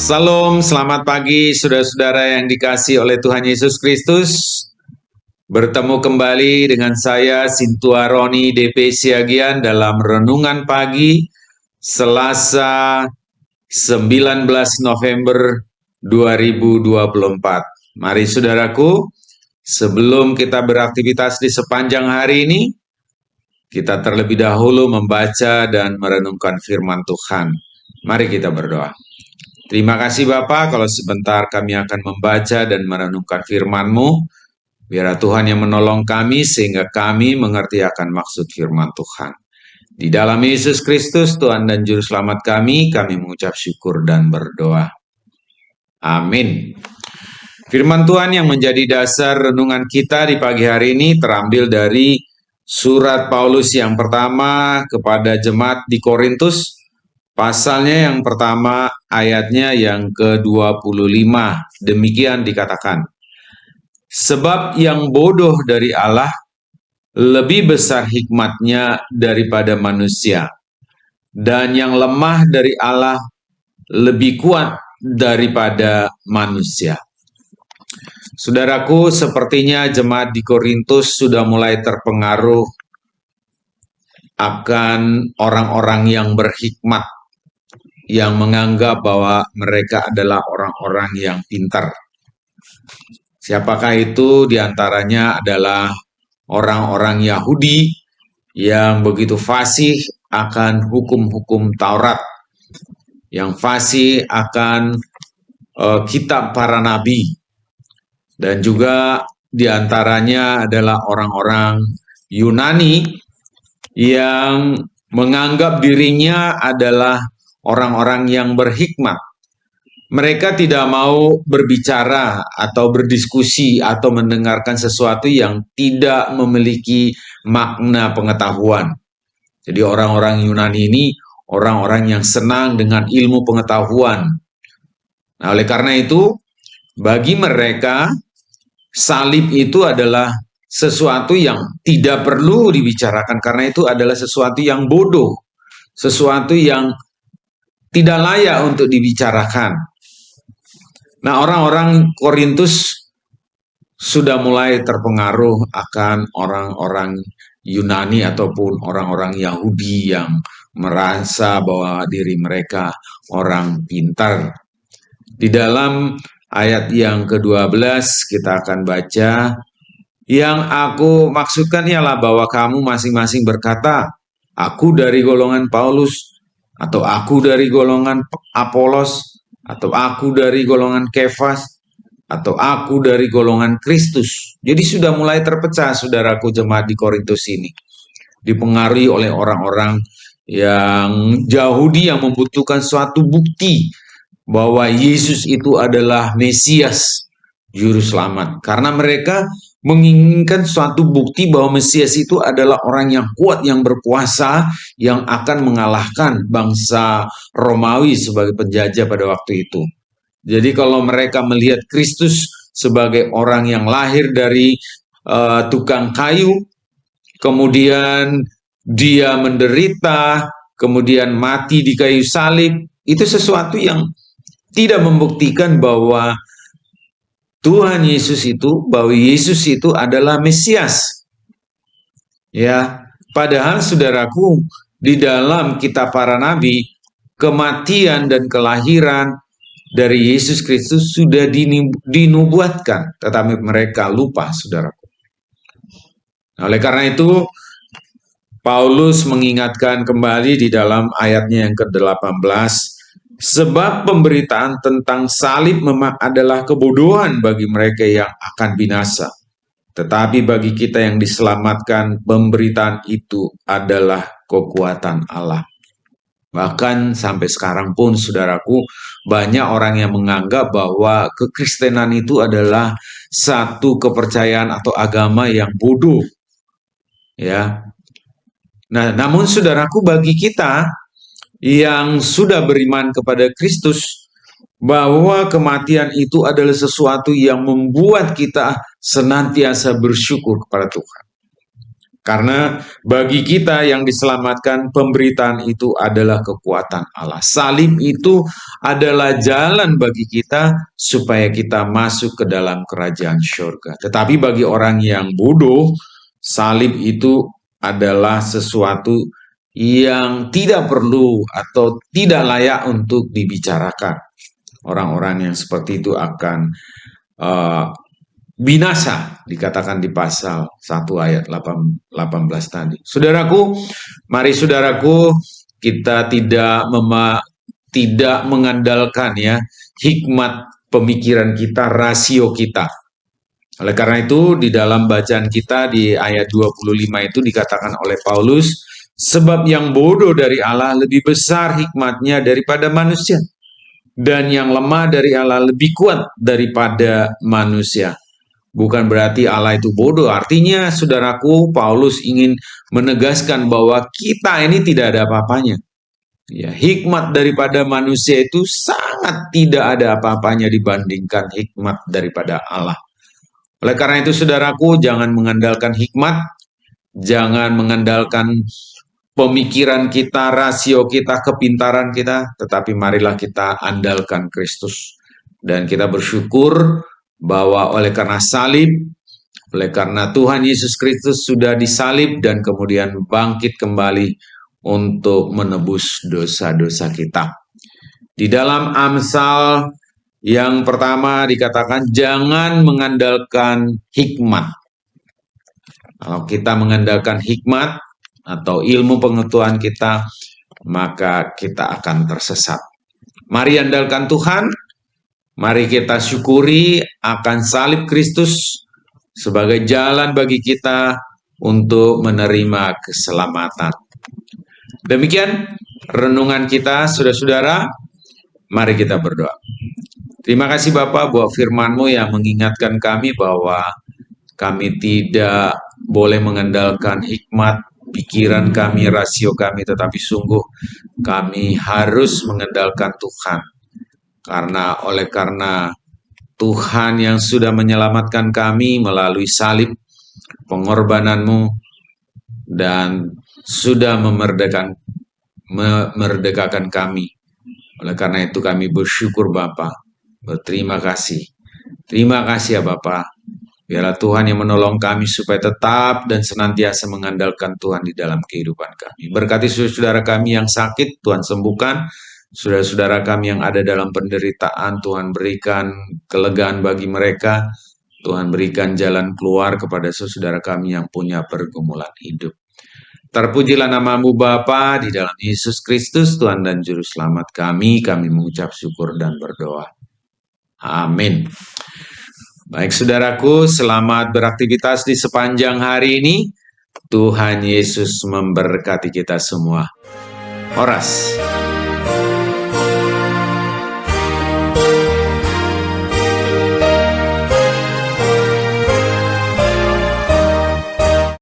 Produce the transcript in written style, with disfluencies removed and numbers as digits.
Salam, selamat pagi saudara-saudara yang dikasihi oleh Tuhan Yesus Kristus. Bertemu kembali dengan saya Sintua Roni DP Siagian dalam Renungan Pagi Selasa 19 November 2024. Mari saudaraku, sebelum kita beraktivitas di sepanjang hari ini, kita terlebih dahulu membaca dan merenungkan firman Tuhan. Mari kita berdoa. Terima kasih Bapa, kalau sebentar kami akan membaca dan merenungkan firman-Mu. Biar Tuhan yang menolong kami sehingga kami mengerti akan maksud firman Tuhan. Di dalam Yesus Kristus, Tuhan dan Juru Selamat kami mengucap syukur dan berdoa. Amin. Firman Tuhan yang menjadi dasar renungan kita di pagi hari ini terambil dari surat Paulus yang pertama kepada jemaat di Korintus, pasalnya yang pertama, ayatnya yang ke-25. Demikian dikatakan, sebab yang bodoh dari Allah lebih besar hikmatnya daripada manusia, dan yang lemah dari Allah lebih kuat daripada manusia. Saudaraku, sepertinya jemaat di Korintus sudah mulai terpengaruh akan orang-orang yang berhikmat, yang menganggap bahwa mereka adalah orang-orang yang pintar. Siapakah itu? Di antaranya adalah orang-orang Yahudi yang begitu fasih akan hukum-hukum Taurat, yang fasih akan kitab para nabi, dan juga di antaranya adalah orang-orang Yunani yang menganggap dirinya adalah orang-orang yang berhikmat. Mereka tidak mau berbicara atau berdiskusi atau mendengarkan sesuatu yang tidak memiliki makna pengetahuan. Jadi orang-orang Yunani ini orang-orang yang senang dengan ilmu pengetahuan. Nah, oleh karena itu, bagi mereka salib itu adalah sesuatu yang tidak perlu dibicarakan karena itu adalah sesuatu yang bodoh, sesuatu yang tidak layak untuk dibicarakan. Nah, orang-orang Korintus sudah mulai terpengaruh akan orang-orang Yunani ataupun orang-orang Yahudi yang merasa bahwa diri mereka orang pintar. Di dalam ayat yang ke-12 kita akan baca, yang aku maksudkan ialah bahwa kamu masing-masing berkata, aku dari golongan Paulus, atau aku dari golongan Apolos, atau aku dari golongan Kefas, atau aku dari golongan Kristus. Jadi sudah mulai terpecah saudaraku jemaat di Korintus ini. Dipengaruhi oleh orang-orang yang Yahudi yang membutuhkan suatu bukti bahwa Yesus itu adalah Mesias, Juru Selamat. Karena mereka menginginkan suatu bukti bahwa Mesias itu adalah orang yang kuat, yang berkuasa, yang akan mengalahkan bangsa Romawi sebagai penjajah pada waktu itu. Jadi kalau mereka melihat Kristus sebagai orang yang lahir dari tukang kayu, kemudian dia menderita, kemudian mati di kayu salib, itu sesuatu yang tidak membuktikan bahwa Tuhan Yesus itu, bahwa Yesus itu adalah Mesias. Ya, padahal saudaraku, di dalam kitab para nabi, kematian dan kelahiran dari Yesus Kristus sudah dinubuatkan, tetapi mereka lupa, saudaraku. Oleh karena itu, Paulus mengingatkan kembali di dalam ayatnya yang ke-18, sebab pemberitaan tentang salib memang adalah kebodohan bagi mereka yang akan binasa. Tetapi bagi kita yang diselamatkan, pemberitaan itu adalah kekuatan Allah. Bahkan sampai sekarang pun, saudaraku, banyak orang yang menganggap bahwa kekristenan itu adalah satu kepercayaan atau agama yang bodoh. Ya. Nah, namun saudaraku, bagi kita yang sudah beriman kepada Kristus, bahwa kematian itu adalah sesuatu yang membuat kita senantiasa bersyukur kepada Tuhan. Karena bagi kita yang diselamatkan, pemberitaan itu adalah kekuatan Allah. Salib itu adalah jalan bagi kita supaya kita masuk ke dalam kerajaan surga. Tetapi bagi orang yang bodoh, salib itu adalah sesuatu yang tidak perlu atau tidak layak untuk dibicarakan. Orang-orang yang seperti itu akan uh, binasa, dikatakan di pasal 1 ayat 18 tadi. Saudaraku, mari saudaraku, kita tidak mengandalkan ya hikmat pemikiran kita, rasio kita. Oleh karena itu, di dalam bacaan kita di ayat 25 itu dikatakan oleh Paulus, sebab yang bodoh dari Allah lebih besar hikmatnya daripada manusia, dan yang lemah dari Allah lebih kuat daripada manusia. Bukan berarti Allah itu bodoh. Artinya, saudaraku, Paulus ingin menegaskan bahwa kita ini tidak ada apa-apanya. Ya, hikmat daripada manusia itu sangat tidak ada apa-apanya dibandingkan hikmat daripada Allah. Oleh karena itu, saudaraku, jangan mengandalkan hikmat, jangan mengandalkan pemikiran kita, rasio kita, kepintaran kita, tetapi marilah kita andalkan Kristus. Dan kita bersyukur bahwa oleh karena salib, oleh karena Tuhan Yesus Kristus sudah disalib dan kemudian bangkit kembali untuk menebus dosa-dosa kita. Di dalam Amsal yang pertama dikatakan jangan mengandalkan hikmat. Kalau kita mengandalkan hikmat atau ilmu pengetahuan kita, maka kita akan tersesat. Mari andalkan Tuhan. Mari kita syukuri akan salib Kristus sebagai jalan bagi kita untuk menerima keselamatan. Demikian renungan kita, saudara-saudara. Mari kita berdoa. Terima kasih Bapak buat firman-Mu yang mengingatkan kami bahwa kami tidak boleh mengandalkan hikmat, pikiran kami, rasio kami, tetapi sungguh kami harus mengandalkan Tuhan. Karena Tuhan yang sudah menyelamatkan kami melalui salib, pengorbanan-Mu, dan sudah memerdekakan kami. Oleh karena itu kami bersyukur Bapa, berterima kasih. Terima kasih ya Bapa. Biarlah Tuhan yang menolong kami supaya tetap dan senantiasa mengandalkan Tuhan di dalam kehidupan kami. Berkati saudara kami yang sakit, Tuhan sembuhkan. Saudara-saudara kami yang ada dalam penderitaan, Tuhan berikan kelegaan bagi mereka. Tuhan berikan jalan keluar kepada saudara kami yang punya pergumulan hidup. Terpujilah nama-Mu Bapa di dalam Yesus Kristus, Tuhan dan Juru Selamat kami. Kami mengucap syukur dan berdoa. Amin. Baik saudaraku, selamat beraktivitas di sepanjang hari ini. Tuhan Yesus memberkati kita semua. Horas.